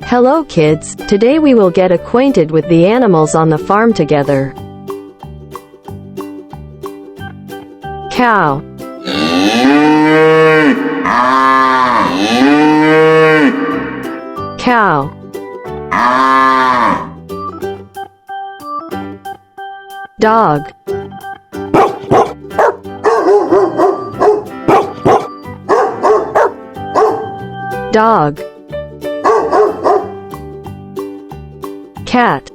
Hello kids, today we will get acquainted with the animals on the farm together. Cow. Cow. Dog. Dog. Cat.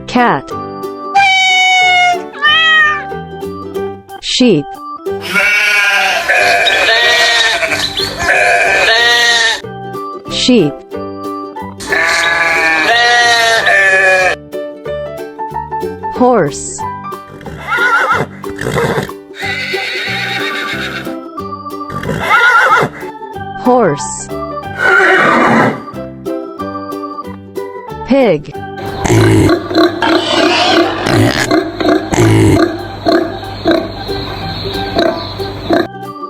Cat. Sheep. Sheep. Horse. Horse. Pig.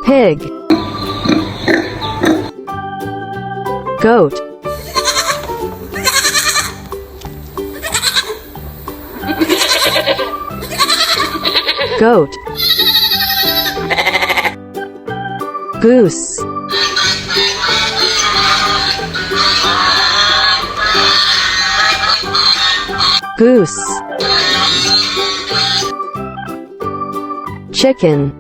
Pig. Goat. Goat. Goose. Goose. Chicken.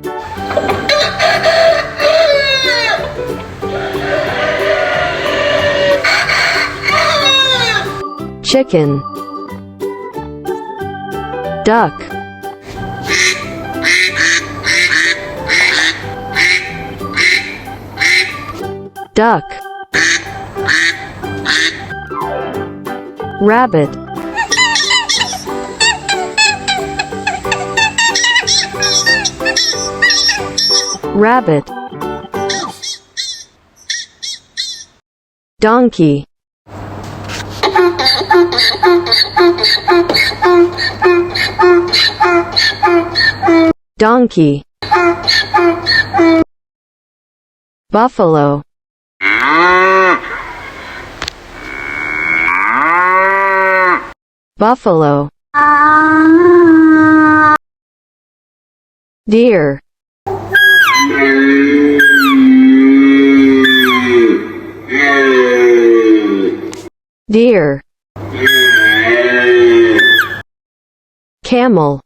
Chicken. Duck. Duck. Rabbit. Rabbit. Donkey. Donkey. Buffalo. Buffalo. Deer. Deer. Camel.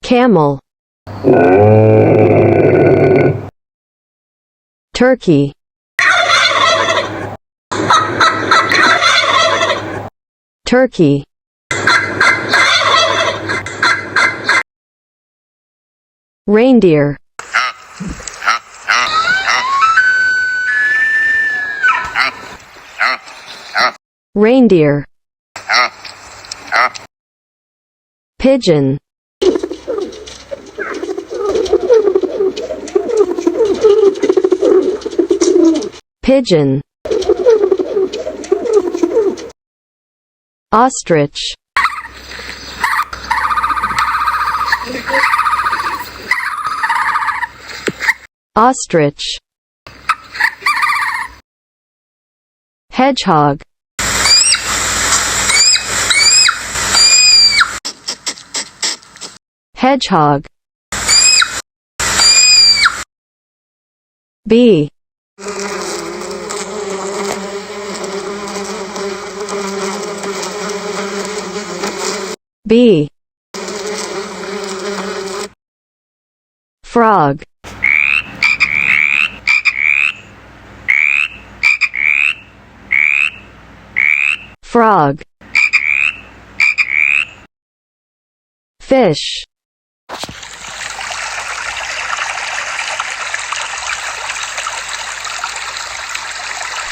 Camel. Turkey. Turkey. Reindeer. Reindeer. Pigeon. Pigeon. Ostrich. Ostrich. Hedgehog. Hedgehog. Bee. Bee. Frog. Frog. Fish.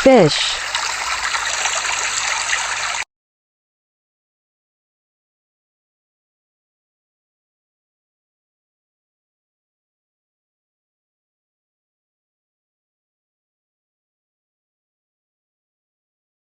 Fish.